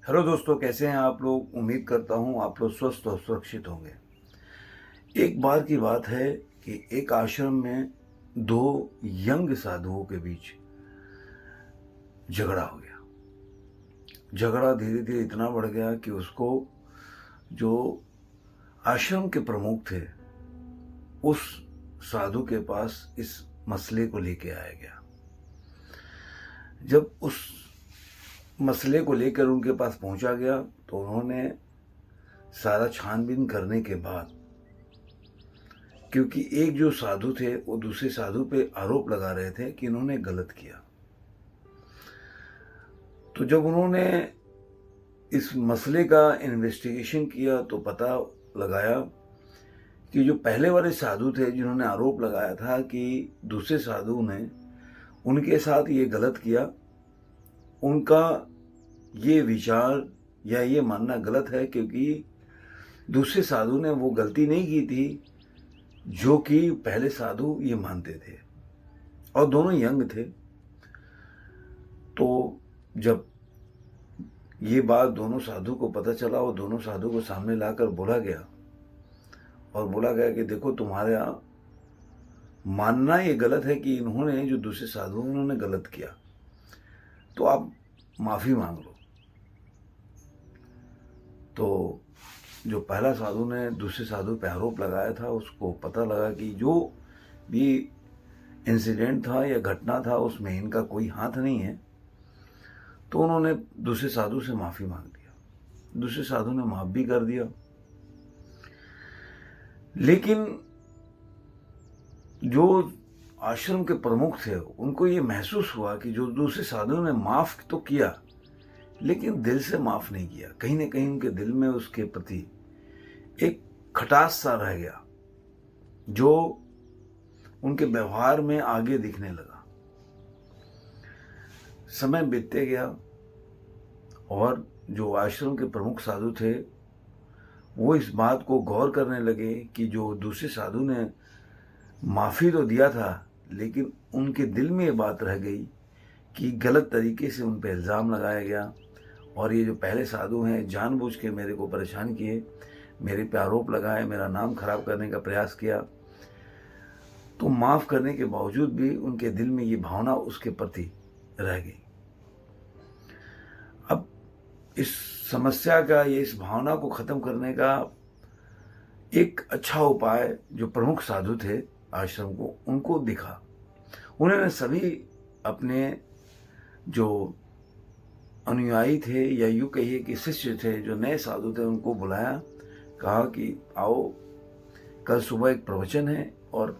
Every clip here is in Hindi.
हेलो दोस्तों, कैसे हैं आप लोग। उम्मीद करता हूं आप लोग स्वस्थ और सुरक्षित होंगे। एक बार की बात है कि एक आश्रम में दो यंग साधुओं के बीच झगड़ा हो गया। झगड़ा धीरे धीरे इतना बढ़ गया कि उसको जो आश्रम के प्रमुख थे उस साधु के पास इस मसले को लेके आया गया। जब उस मसले को लेकर उनके पास पहुंचा गया तो उन्होंने सारा छानबीन करने के बाद, क्योंकि एक जो साधु थे वो दूसरे साधु पे आरोप लगा रहे थे कि इन्होंने गलत किया, तो जब उन्होंने इस मसले का इन्वेस्टिगेशन किया तो पता लगाया कि जो पहले वाले साधु थे जिन्होंने आरोप लगाया था कि दूसरे साधु ने उनके साथ ये गलत किया, उनका ये विचार या ये मानना गलत है, क्योंकि दूसरे साधु ने वो गलती नहीं की थी जो कि पहले साधु ये मानते थे, और दोनों यंग थे। तो जब ये बात दोनों साधु को पता चला और दोनों साधु को सामने लाकर बोला गया और बोला गया कि देखो, तुम्हारा मानना ये गलत है कि इन्होंने जो दूसरे साधु उन्होंने गलत किया, तो आप माफ़ी मांग लो। तो जो पहला साधु ने दूसरे साधु पे आरोप लगाया था उसको पता लगा कि जो भी इंसिडेंट था या घटना था उसमें इनका कोई हाथ नहीं है, तो उन्होंने दूसरे साधु से माफ़ी मांग दिया। दूसरे साधु ने माफ़ भी कर दिया, लेकिन जो आश्रम के प्रमुख थे उनको ये महसूस हुआ कि जो दूसरे साधु ने माफ़ तो किया लेकिन दिल से माफ़ नहीं किया। कहीं ना कहीं उनके दिल में उसके प्रति एक खटास सा रह गया जो उनके व्यवहार में आगे दिखने लगा। समय बीतते गया और जो आश्रम के प्रमुख साधु थे वो इस बात को गौर करने लगे कि जो दूसरे साधु ने माफ़ी तो दिया था लेकिन उनके दिल में ये बात रह गई कि गलत तरीके से उन पर इल्ज़ाम लगाया गया, और ये जो पहले साधु हैं जानबूझ के मेरे को परेशान किए, मेरे पे आरोप लगाए, मेरा नाम खराब करने का प्रयास किया। तो माफ़ करने के बावजूद भी उनके दिल में ये भावना उसके प्रति रह गई। अब इस समस्या का, ये इस भावना को ख़त्म करने का एक अच्छा उपाय जो प्रमुख साधु थे आश्रम को, उनको दिखा। उन्होंने सभी अपने जो अनुयायी थे या यूँ कहिए कि शिष्य थे, जो नए साधु थे, उनको बुलाया, कहा कि आओ, कल सुबह एक प्रवचन है और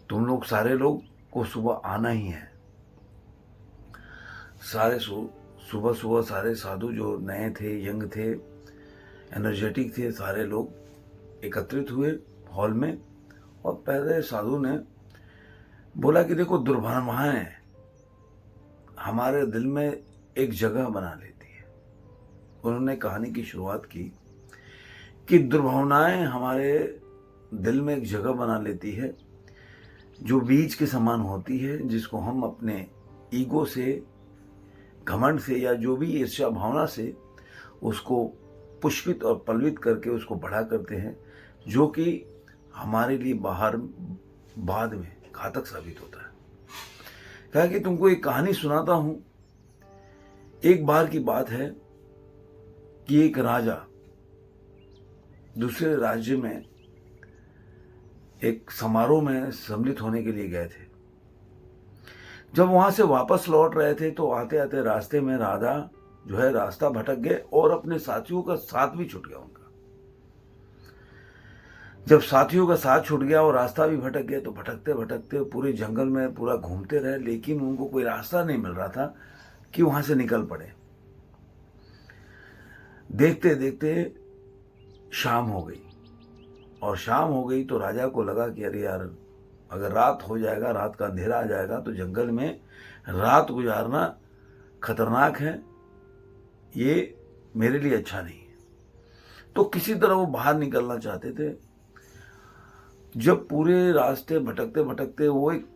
तुम लोग सारे लोग को सुबह आना ही है। सारे सुबह सुबह सारे साधु जो नए थे, यंग थे, एनर्जेटिक थे, सारे लोग एकत्रित हुए हॉल में, और पहले साधु ने बोला कि देखो, दुर्भावनाएं हमारे दिल में एक जगह बना लेती है। उन्होंने कहानी की शुरुआत की कि दुर्भावनाएं हमारे दिल में एक जगह बना लेती है जो बीज के समान होती है, जिसको हम अपने ईगो से, घमंड से या जो भी ईर्ष्या भावना से उसको पुष्पित और पल्वित करके उसको बड़ा करते हैं, जो कि हमारे लिए बाहर बाद में घातक साबित होता है। कहा कि तुमको एक कहानी सुनाता हूं। एक बार की बात है कि एक राजा दूसरे राज्य में एक समारोह में सम्मिलित होने के लिए गए थे। जब वहां से वापस लौट रहे थे तो आते आते रास्ते में राजा जो है रास्ता भटक गए और अपने साथियों का साथ भी छूट गया उनका। जब साथियों का साथ छूट गया और रास्ता भी भटक गए तो भटकते भटकते पूरे जंगल में पूरा घूमते रहे, लेकिन उनको कोई रास्ता नहीं मिल रहा था कि वहां से निकल पड़े। देखते देखते शाम हो गई, और शाम हो गई तो राजा को लगा कि अरे यार, अगर रात हो जाएगा, रात का अंधेरा आ जाएगा तो जंगल में रात गुजारना खतरनाक है, ये मेरे लिए अच्छा नहीं है। तो किसी तरह वो बाहर निकलना चाहते थे। जब पूरे रास्ते भटकते भटकते वो एक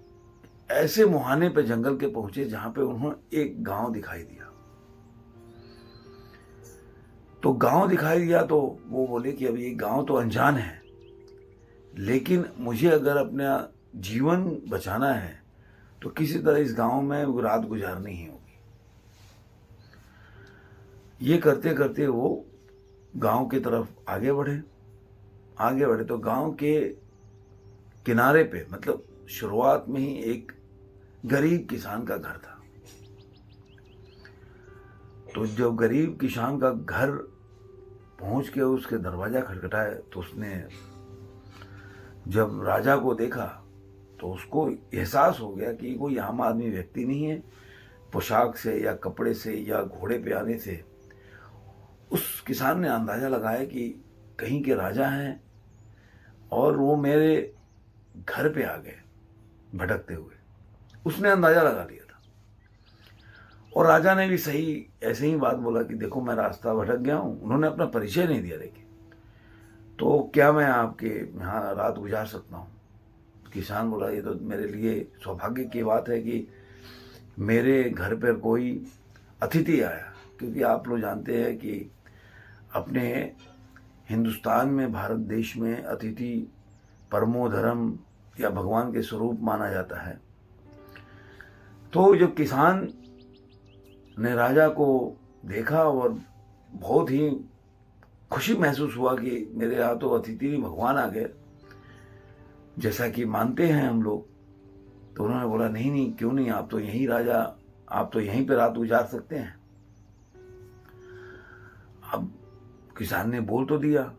ऐसे मुहाने पे जंगल के पहुंचे जहां पे उन्हें एक गांव दिखाई दिया। तो गांव दिखाई दिया तो वो बोले कि अब ये गांव तो अनजान है, लेकिन मुझे अगर अपना जीवन बचाना है तो किसी तरह इस गांव में रात गुजारनी ही होगी। ये करते करते वो गांव की तरफ आगे बढ़े तो गांव के किनारे पे, मतलब शुरुआत में ही एक गरीब किसान का घर था। तो जब गरीब किसान का घर पहुंच के उसके दरवाजा खटखटाए तो उसने जब राजा को देखा तो उसको एहसास हो गया कि कोई आम आदमी व्यक्ति नहीं है। पोशाक से या कपड़े से या घोड़े पे आने से उस किसान ने अंदाज़ा लगाया कि कहीं के राजा हैं और वो मेरे घर पे आ गए भटकते हुए। उसने अंदाज़ा लगा लिया था और राजा ने भी सही ऐसे ही बात बोला कि देखो मैं रास्ता भटक गया हूँ। उन्होंने अपना परिचय नहीं दिया, लेकिन तो क्या मैं आपके यहाँ रात गुजार सकता हूँ? किसान बोला ये तो मेरे लिए सौभाग्य की बात है कि मेरे घर पर कोई अतिथि आया, क्योंकि आप लोग जानते हैं कि अपने हिंदुस्तान में, भारत देश में अतिथि परमो धर्म या भगवान के स्वरूप माना जाता है। तो जब किसान ने राजा को देखा और बहुत ही खुशी महसूस हुआ कि मेरे यहाँ तो अतिथि भगवान आ गए, जैसा कि मानते हैं हम लोग, तो उन्होंने बोला नहीं नहीं, क्यों नहीं, आप तो यहीं राजा, आप तो यहीं पे रात गुजार सकते हैं। अब किसान ने बोल तो दिया,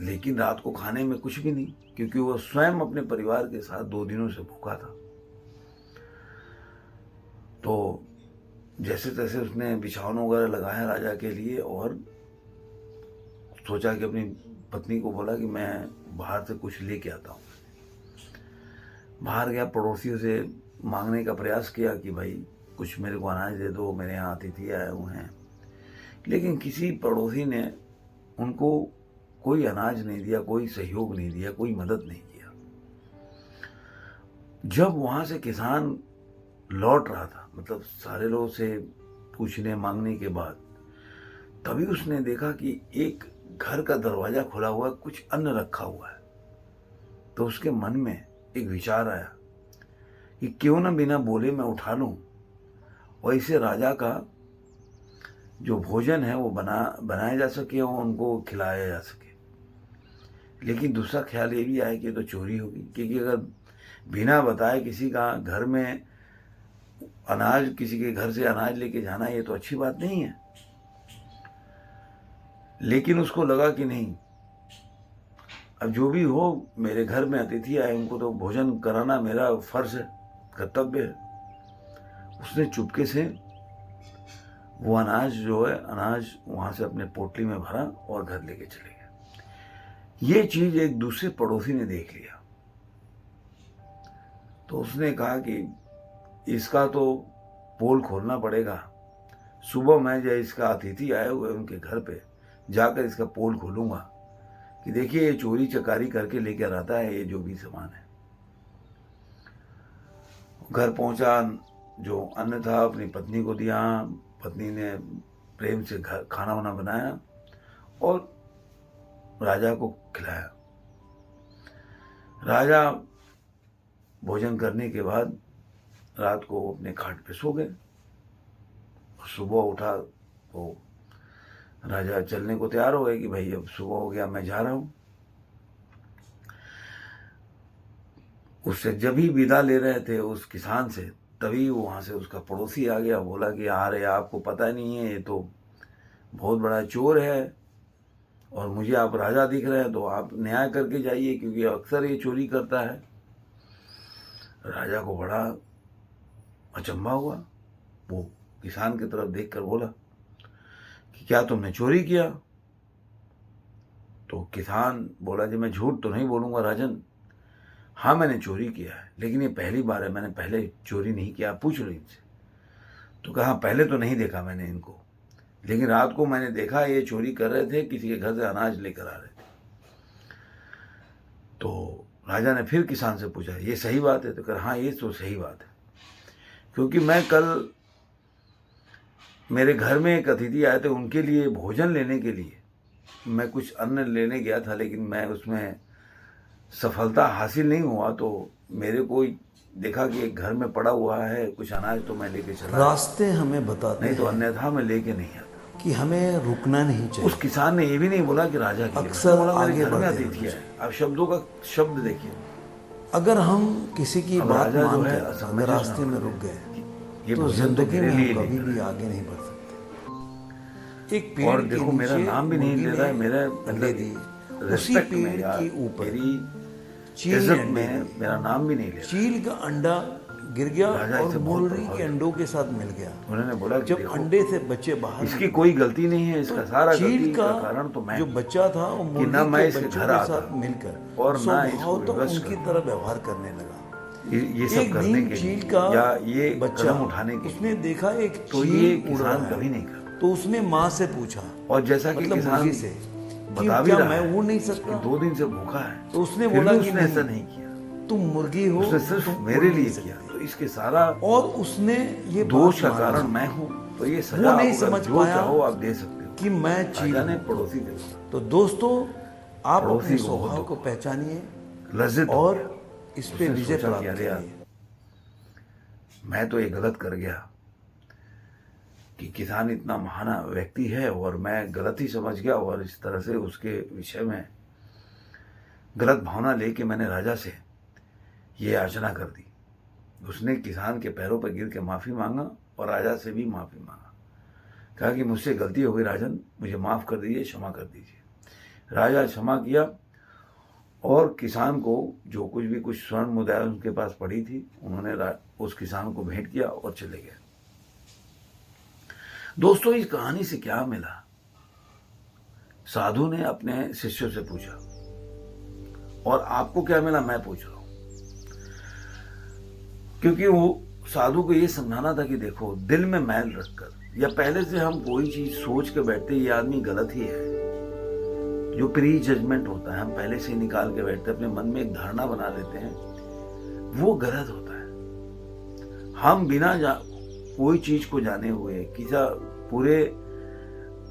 लेकिन रात को खाने में कुछ भी नहीं, क्योंकि वो स्वयं अपने परिवार के साथ 2 दिनों से भूखा था। तो जैसे तैसे उसने बिछावन वगैरह लगाया राजा के लिए और सोचा कि अपनी पत्नी को बोला कि मैं बाहर से कुछ लेके आता हूँ। बाहर गया, पड़ोसियों से मांगने का प्रयास किया कि भाई कुछ मेरे को अनाज दे दो, मेरे यहाँ अतिथि आए हुए हैं, लेकिन किसी पड़ोसी ने उनको कोई अनाज नहीं दिया, कोई सहयोग नहीं दिया, कोई मदद नहीं किया। जब वहाँ से किसान लौट रहा था, मतलब सारे लोगों से पूछने मांगने के बाद, तभी उसने देखा कि एक घर का दरवाजा खुला हुआ है, कुछ अन्न रखा हुआ है। तो उसके मन में एक विचार आया कि क्यों ना बिना बोले मैं उठा लूं और इसे राजा का जो भोजन है वो बनाया जा सके और उनको खिलाया जा सके। लेकिन दूसरा ख्याल ये भी आया कि तो चोरी होगी, क्योंकि अगर बिना बताए किसी का घर में अनाज, किसी के घर से अनाज लेके जाना, ये तो अच्छी बात नहीं है। लेकिन उसको लगा कि नहीं, अब जो भी हो, मेरे घर में अतिथि आए, उनको तो भोजन कराना मेरा फर्ज है, कर्तव्य है। उसने चुपके से वो अनाज जो है, अनाज वहाँ से अपने पोटली में भरा और घर लेके चले गए। ये चीज़ एक दूसरे पड़ोसी ने देख लिया, तो उसने कहा कि इसका तो पोल खोलना पड़ेगा। सुबह मैं जब इसका अतिथि आए हुए उनके घर पे जाकर इसका पोल खोलूंगा कि देखिए ये चोरी चकारी करके लेकर आता है ये जो भी सामान है। घर पहुंचा, जो अन्न था अपनी पत्नी को दिया, पत्नी ने प्रेम से खाना वाना बनाया और राजा को खिलाया। राजा भोजन करने के बाद रात को अपने खाट पे सो गए। सुबह उठा तो राजा चलने को तैयार हो गए कि भाई अब सुबह हो गया, मैं जा रहा हूँ। उससे जब भी विदा ले रहे थे उस किसान से, तभी वहाँ से उसका पड़ोसी आ गया, बोला कि अरे आपको पता नहीं है, ये तो बहुत बड़ा चोर है और मुझे आप राजा दिख रहे हैं, तो आप न्याय करके जाइए, क्योंकि अक्सर ये चोरी करता है। राजा को बड़ा अचंभा हुआ। वो किसान की तरफ देखकर बोला कि क्या तुमने चोरी किया? तो किसान बोला जी मैं झूठ तो नहीं बोलूँगा राजन, हाँ मैंने चोरी किया है, लेकिन ये पहली बार है, मैंने पहले चोरी नहीं किया, पूछ लो इनसे। तो कहा पहले तो नहीं देखा मैंने इनको, लेकिन रात को मैंने देखा ये चोरी कर रहे थे, किसी के घर से अनाज लेकर आ रहे थे। तो राजा ने फिर किसान से पूछा ये सही बात है? तो कहा हाँ ये तो सही बात है, क्योंकि मैं कल मेरे घर में एक अतिथि आए थे, उनके लिए भोजन लेने के लिए मैं कुछ अन्न लेने गया था, लेकिन मैं उसमें सफलता हासिल नहीं हुआ। तो मेरे को देखा कि एक घर में पड़ा हुआ है कुछ अनाज, तो मैं लेके चला। रास्ते हमें बताते नहीं तो हैं अन्यथा मैं लेके नहीं आता। कि हमें रुकना नहीं चाहिए। उस किसान ने ये भी नहीं बोला कि राजा के लिए, अक्सर बोला मेरे आगे घर में बढ़ते अतिथि है। अब शब्दों का शब्द देखिए। अगर हम किसी की अब बात राजा जो मान है, कर समझ अगर ना रास्ते में रुक गए ये तो भोजन तो जिंदगी मेरे में लिए हम कभी लेकर भी आया। आगे नहीं बढ़ सकते। एक पेड़ और के देखो मेरा नीचे नाम भी नहीं मुर्गी ले रहा है, ने मेरा अंडे दी, उसी रिस्पेक्ट में पेड़ यार, के ऊपर मेरी चील ने इज्जत अंडे में दिए। मेरा नाम भी नहीं ले रहा। चील का अंडा गिर गया राजा और इससे बहुत मुर्गी प्रभावित के अंडों के साथ मिल गया। उन्होंने बोला कि जब देखो अंडे से बच्चे बाहर इसकी कोई गलती नहीं है, इसका सारा चील गलती का का कारण तो मैं जो बच्चा था वो कि ना मुर्गी मैं के इसके बच्चों घर के आता साथ मिलकर और ना इसको स्वभाव तो विवश उनकी करता। तरह व्यवहार करने लगा। ये सब एक करने दिन के चील लिए का या ये बच्चा कदम उठाने के उसने देखा एक तो चील ये उड़ किसान रहा कभी है। नहीं करता। तो उसने माँ से पूछा, और जैसा कि मतलब किसान मुर्गी से, बता कि भी क्या रहा मैं है उड़ नहीं कि सकता? 2 दिन से भूखा है, तो उसने फिर बोला भी कि उसने ऐसा नहीं किया। तुम मुर्गी हो, उसने सिर्फ तुम मेरे उड़ लिए नहीं किया। सकती। तो इसके सारा और उसने ये दोष का बात मानी कारण मैं हूँ। तो ये वो सजा नहीं अगर समझ जो पाया चाहो आप दे सकते हो। कि मैं चील राजा ने हूँ। पड़ोसी दे दिया। तो दोस्तों, आप पड़ोसी अपने को स्वभाव बहुत को पहचानिए लज्जित हो और गया। इस पे उसने विजय सोचा कि प्राप्त अरे यार, करिए। मैं तो ये गलत कर गया कि किसान इतना महान व्यक्ति है और मैं गलत ही समझ गया, और इस तरह से उसके विषय में गलत भावना लेके मैंने राजा से ये याचना कर दी। उसने किसान के पैरों पर गिर के माफ़ी मांगा और राजा से भी माफ़ी मांगा। कहा कि मुझसे गलती हो गई राजन, मुझे माफ़ कर दीजिए, क्षमा कर दीजिए। राजा क्षमा किया और किसान को जो कुछ स्वर्ण मुद्राएं उनके पास पड़ी थी, उन्होंने उस किसान को भेंट किया और चले गए। दोस्तों, इस कहानी से क्या मिला? साधु ने अपने शिष्यों से पूछा, और आपको क्या मिला मैं पूछ रहा हूं। क्योंकि वो साधु को ये समझाना था कि देखो, दिल में मैल रखकर या पहले से हम कोई चीज सोच के बैठते ये आदमी गलत ही है, जो प्री जजमेंट होता है हम पहले से निकाल के बैठते, अपने मन में एक धारणा बना लेते हैं, वो गलत होता है। हम बिना कोई चीज को जाने हुए, किसी पूरे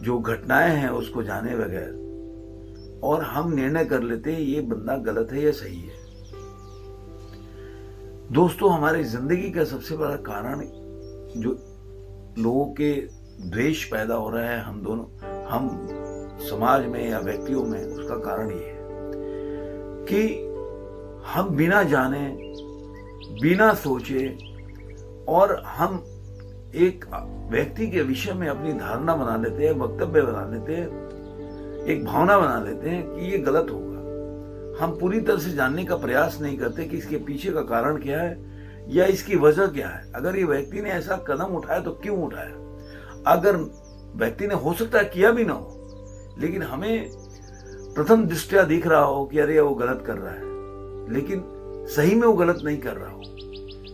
जो घटनाएं हैं उसको जाने बगैर, और हम निर्णय कर लेते हैं ये बंदा गलत है या सही है। दोस्तों, हमारी जिंदगी का सबसे बड़ा कारण जो लोगों के द्वेष पैदा हो रहा है हम समाज में या व्यक्तियों में, उसका कारण ये है कि हम बिना जाने, बिना सोचे, और हम एक व्यक्ति के विषय में अपनी धारणा बना लेते हैं, वक्तव्य बना लेते हैं, एक भावना बना लेते हैं कि ये गलत होगा। हम पूरी तरह से जानने का प्रयास नहीं करते कि इसके पीछे का कारण क्या है या इसकी वजह क्या है। अगर ये व्यक्ति ने ऐसा कदम उठाया तो क्यों उठाया? अगर व्यक्ति ने हो सकता है किया भी ना हो, लेकिन हमें प्रथम दृष्टया दिख रहा हो कि अरे वो गलत कर रहा है, लेकिन सही में वो गलत नहीं कर रहा हो,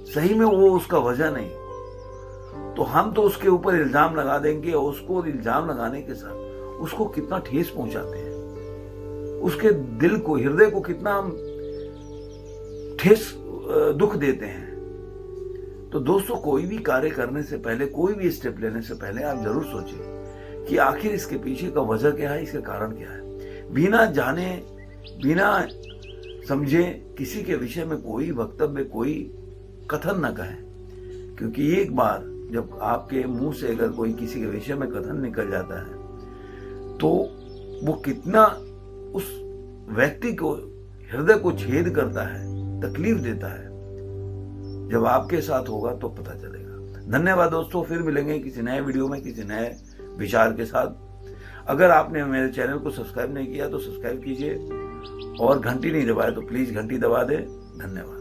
सही में वो उसका वजह नहीं, तो हम तो उसके ऊपर इल्जाम लगा देंगे, और उसको इल्जाम लगाने के साथ उसको कितना ठेस पहुंचाते हैं, उसके दिल को, हृदय को कितना हम ठेस दुख देते हैं। तो दोस्तों, कोई भी कार्य करने से पहले, कोई भी स्टेप लेने से पहले आप जरूर सोचें कि आखिर इसके पीछे का वजह क्या है, इसका कारण क्या है। बिना जाने, बिना समझे किसी के विषय में कोई वक्तव्य, कोई कथन न कहें, क्योंकि एक बार जब आपके मुंह से अगर कोई किसी के विषय में कथन निकल जाता है तो वो कितना उस व्यक्ति को, हृदय को छेद करता है, तकलीफ देता है। जब आपके साथ होगा तो पता चलेगा। धन्यवाद दोस्तों, फिर मिलेंगे किसी नए वीडियो में, किसी नए विचार के साथ। अगर आपने मेरे चैनल को सब्सक्राइब नहीं किया तो सब्सक्राइब कीजिए, और घंटी नहीं दबाए तो प्लीज घंटी दबा दें। धन्यवाद।